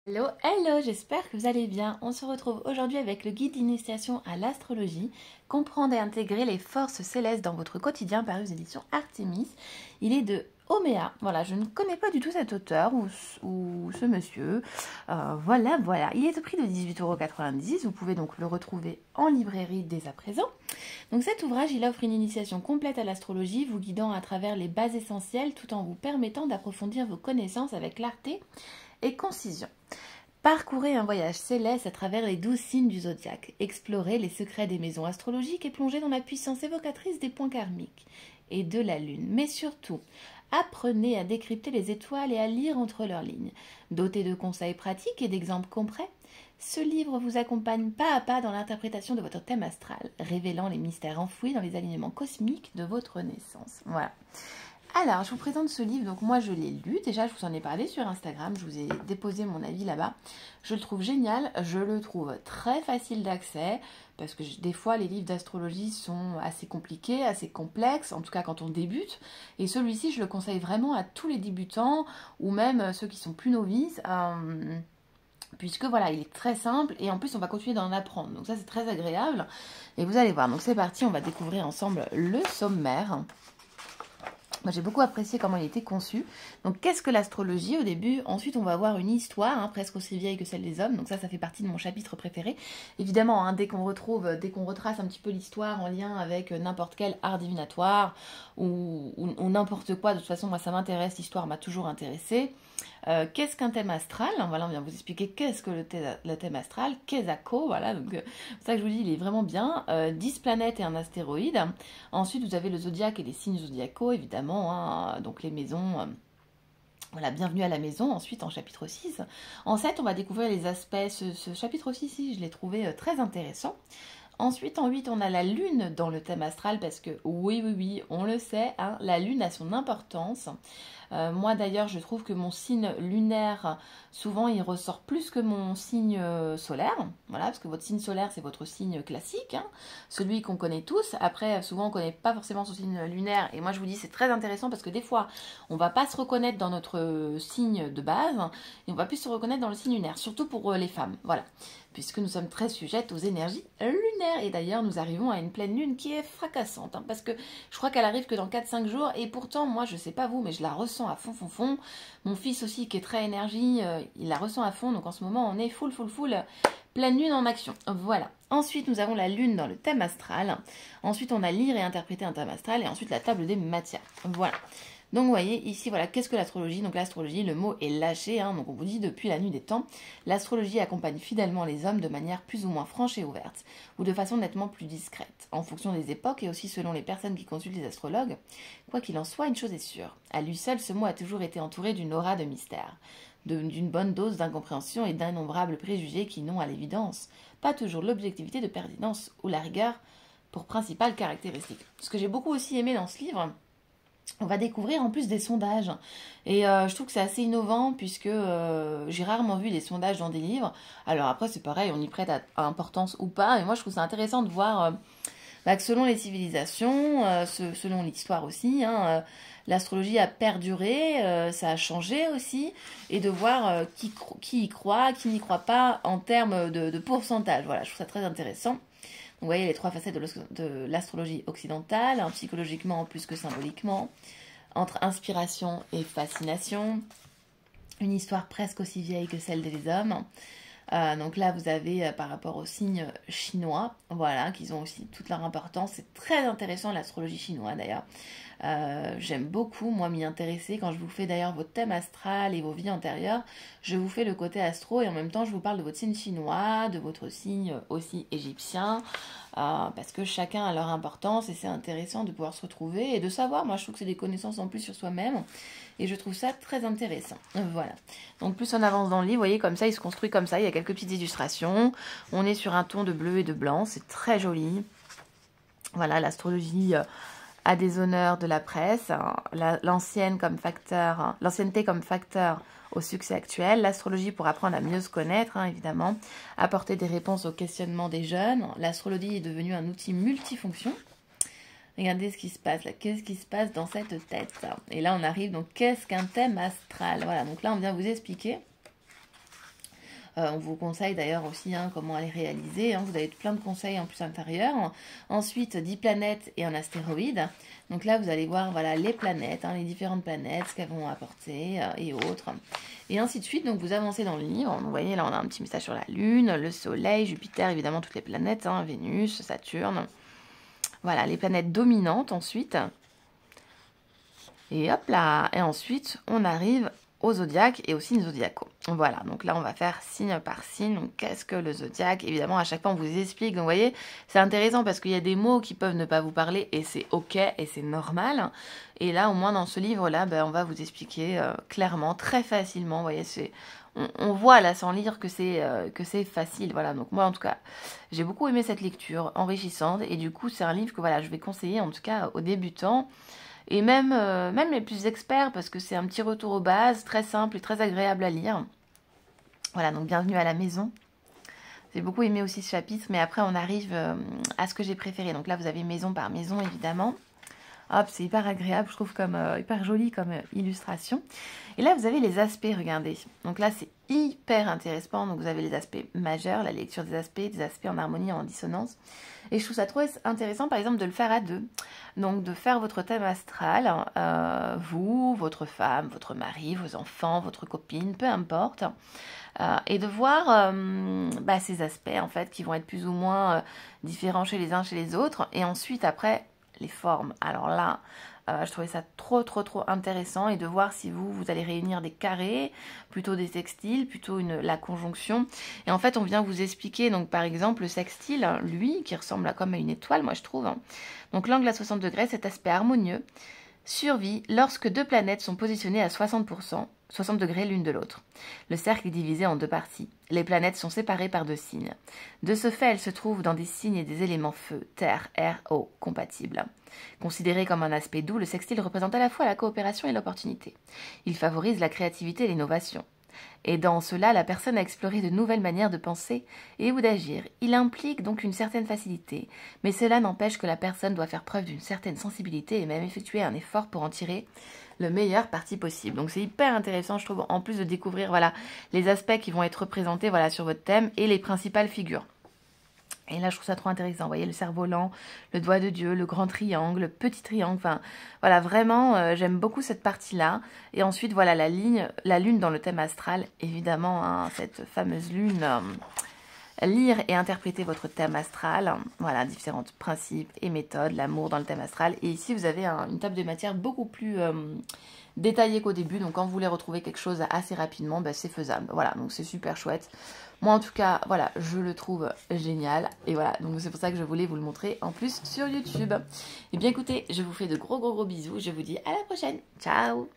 Hello, hello, j'espère que vous allez bien. On se retrouve aujourd'hui avec le guide d'initiation à l'astrologie, comprendre et intégrer les forces célestes dans votre quotidien paru aux éditions Artemis. Il est de Oméa. Voilà, je ne connais pas du tout cet auteur ou ce monsieur. Voilà. Il est au prix de 18,90 €. Vous pouvez donc le retrouver en librairie dès à présent. Donc cet ouvrage, il offre une initiation complète à l'astrologie, vous guidant à travers les bases essentielles tout en vous permettant d'approfondir vos connaissances avec clarté et concision. Parcourez un voyage céleste à travers les 12 signes du zodiaque. Explorez les secrets des maisons astrologiques et plongez dans la puissance évocatrice des points karmiques et de la lune. Mais surtout, apprenez à décrypter les étoiles et à lire entre leurs lignes. Doté de conseils pratiques et d'exemples concrets, ce livre vous accompagne pas à pas dans l'interprétation de votre thème astral, révélant les mystères enfouis dans les alignements cosmiques de votre naissance. Voilà. Alors, je vous présente ce livre, donc moi je l'ai lu, déjà je vous en ai parlé sur Instagram, je vous ai déposé mon avis là-bas. Je le trouve génial, je le trouve très facile d'accès, parce que des fois les livres d'astrologie sont assez compliqués, assez complexes, en tout cas quand on débute. Et celui-ci, je le conseille vraiment à tous les débutants, ou même ceux qui sont plus novices, puisque voilà, il est très simple, et en plus on va continuer d'en apprendre, donc ça c'est très agréable. Et vous allez voir, donc c'est parti, on va découvrir ensemble le sommaire. Moi, j'ai beaucoup apprécié comment il était conçu. Donc, qu'est-ce que l'astrologie au début? Ensuite, on va avoir une histoire, presque aussi vieille que celle des hommes. Donc ça fait partie de mon chapitre préféré. Évidemment, dès qu'on retrace un petit peu l'histoire en lien avec n'importe quel art divinatoire ou n'importe quoi, de toute façon, moi, ça m'intéresse. L'histoire m'a toujours intéressée. Qu'est-ce qu'un thème astral? Voilà, on vient vous expliquer qu'est-ce que le thème astral, Kezako, voilà, donc c'est ça que je vous dis, il est vraiment bien. 10 planètes et un astéroïde. Ensuite, vous avez le zodiaque et les signes zodiacaux, évidemment, donc les maisons. Voilà, bienvenue à la maison, ensuite en chapitre 6. En 7, on va découvrir les aspects, ce chapitre aussi, je l'ai trouvé très intéressant. Ensuite, en 8, on a la lune dans le thème astral, parce que oui, on le sait, la lune a son importance. Moi d'ailleurs, je trouve que mon signe lunaire, souvent, il ressort plus que mon signe solaire. Voilà, parce que votre signe solaire, c'est votre signe classique, celui qu'on connaît tous. Après, souvent, on ne connaît pas forcément son signe lunaire. Et moi, je vous dis, c'est très intéressant parce que des fois, on ne va pas se reconnaître dans notre signe de base et on va plus se reconnaître dans le signe lunaire, surtout pour les femmes. Voilà, puisque nous sommes très sujettes aux énergies lunaires. Et d'ailleurs, nous arrivons à une pleine lune qui est fracassante, parce que je crois qu'elle arrive que dans 4-5 jours, et pourtant, moi, je sais pas vous, mais je la ressens à fond. Mon fils aussi, qui est très énergie, il la ressent à fond, donc en ce moment, on est full, pleine lune en action. Voilà. Ensuite, nous avons la lune dans le thème astral. Ensuite, on a lire et interpréter un thème astral, et ensuite la table des matières. Voilà. Donc vous voyez ici, voilà, qu'est-ce que l'astrologie? Donc l'astrologie, le mot est lâché, donc on vous dit depuis la nuit des temps, l'astrologie accompagne fidèlement les hommes de manière plus ou moins franche et ouverte, ou de façon nettement plus discrète, en fonction des époques et aussi selon les personnes qui consultent les astrologues. Quoi qu'il en soit, une chose est sûre, à lui seul, ce mot a toujours été entouré d'une aura de mystère, d'une bonne dose d'incompréhension et d'innombrables préjugés qui n'ont à l'évidence pas toujours l'objectivité de pertinence ou la rigueur pour principale caractéristique. Ce que j'ai beaucoup aussi aimé dans ce livre, on va découvrir en plus des sondages. Et je trouve que c'est assez innovant puisque j'ai rarement vu des sondages dans des livres. Alors après, c'est pareil, on y prête à importance ou pas. Et moi, je trouve ça intéressant de voir que selon les civilisations, selon l'histoire aussi, l'astrologie a perduré, ça a changé aussi. Et de voir qui y croit, qui n'y croit pas en termes de pourcentage. Voilà, je trouve ça très intéressant. Vous voyez les 3 facettes de l'astrologie occidentale, psychologiquement plus que symboliquement, entre inspiration et fascination, une histoire presque aussi vieille que celle des hommes. Donc là, vous avez par rapport aux signes chinois, voilà, qu'ils ont aussi toute leur importance. C'est très intéressant l'astrologie chinoise d'ailleurs. J'aime beaucoup, moi, m'y intéresser. Quand je vous fais d'ailleurs votre thème astral et vos vies antérieures, je vous fais le côté astro et en même temps, je vous parle de votre signe chinois, de votre signe aussi égyptien, parce que chacun a leur importance et c'est intéressant de pouvoir se retrouver et de savoir. Moi, je trouve que c'est des connaissances en plus sur soi-même et je trouve ça très intéressant. Voilà. Donc, plus on avance dans le livre, vous voyez, comme ça, il se construit comme ça. Il y a quelques petites illustrations. On est sur un ton de bleu et de blanc. C'est très joli. Voilà, l'astrologie a des honneurs de la presse, l'ancienneté comme facteur au succès actuel, l'astrologie pour apprendre à mieux se connaître, évidemment, apporter des réponses aux questionnements des jeunes. L'astrologie est devenue un outil multifonction. Regardez ce qui se passe là, qu'est-ce qui se passe dans cette tête? Et là, on arrive, donc, qu'est-ce qu'un thème astral? Voilà, donc là, on vient vous expliquer On vous conseille d'ailleurs aussi comment les réaliser. Vous avez plein de conseils en plus intérieurs. Ensuite, 10 planètes et un astéroïde. Donc là, vous allez voir voilà, les planètes, les différentes planètes, ce qu'elles vont apporter et autres. Et ainsi de suite. Donc vous avancez dans le livre. Vous voyez, là, on a un petit message sur la Lune, le Soleil, Jupiter, évidemment, toutes les planètes, Vénus, Saturne. Voilà, les planètes dominantes ensuite. Et hop là. Et ensuite, on arrive au zodiaque et au signe zodiaco. Voilà, donc là on va faire signe par signe. Donc qu'est-ce que le zodiaque? Évidemment, à chaque fois on vous explique. Donc vous voyez, c'est intéressant parce qu'il y a des mots qui peuvent ne pas vous parler et c'est ok et c'est normal. Et là, au moins dans ce livre-là, on va vous expliquer clairement, très facilement. Vous voyez, on voit là sans lire que c'est facile. Voilà, donc moi en tout cas, j'ai beaucoup aimé cette lecture enrichissante et du coup c'est un livre que voilà, je vais conseiller en tout cas aux débutants. Et même les plus experts, parce que c'est un petit retour aux bases, très simple et très agréable à lire. Voilà, donc bienvenue à la maison. J'ai beaucoup aimé aussi ce chapitre, mais après on arrive à ce que j'ai préféré. Donc là, vous avez maison par maison, évidemment. Hop, c'est hyper agréable, je trouve, hyper joli comme illustration. Et là, vous avez les aspects, regardez. Donc là, c'est hyper intéressant. Donc vous avez les aspects majeurs, la lecture des aspects en harmonie, en dissonance. Et je trouve ça trop intéressant, par exemple, de le faire à deux. Donc de faire votre thème astral, vous, votre femme, votre mari, vos enfants, votre copine, peu importe. Et de voir ces aspects, en fait, qui vont être plus ou moins différents chez les uns, chez les autres. Et ensuite, après, les formes. Alors là, je trouvais ça trop intéressant et de voir si vous allez réunir des carrés, plutôt des sextiles, plutôt la conjonction. Et en fait, on vient vous expliquer, donc par exemple, le sextile, lui, qui ressemble comme à une étoile, moi je trouve. Donc l'angle à 60 degrés, cet aspect harmonieux, survit lorsque deux planètes sont positionnées à 60%, 60 degrés l'une de l'autre. Le cercle est divisé en deux parties. Les planètes sont séparées par deux signes. De ce fait, elles se trouvent dans des signes et des éléments feu, terre, air, eau, compatibles. Considéré comme un aspect doux, le sextile représente à la fois la coopération et l'opportunité. Il favorise la créativité et l'innovation. Et dans cela, la personne a exploré de nouvelles manières de penser et ou d'agir. Il implique donc une certaine facilité, mais cela n'empêche que la personne doit faire preuve d'une certaine sensibilité et même effectuer un effort pour en tirer le meilleur parti possible. Donc c'est hyper intéressant, je trouve, en plus de découvrir voilà, les aspects qui vont être représentés voilà, sur votre thème et les principales figures. Et là, je trouve ça trop intéressant. Vous voyez, le cerf-volant, le doigt de Dieu, le grand triangle, le petit triangle. Enfin, voilà, vraiment, j'aime beaucoup cette partie-là. Et ensuite, voilà, la lune dans le thème astral. Évidemment, cette fameuse lune. Lire et interpréter votre thème astral. Voilà, différents principes et méthodes. L'amour dans le thème astral. Et ici, vous avez une table de matière beaucoup plus détaillée qu'au début. Donc, quand vous voulez retrouver quelque chose assez rapidement, c'est faisable. Voilà, donc c'est super chouette. Moi, en tout cas, voilà, je le trouve génial. Et voilà, donc c'est pour ça que je voulais vous le montrer en plus sur YouTube. Et bien, écoutez, je vous fais de gros bisous. Je vous dis à la prochaine. Ciao!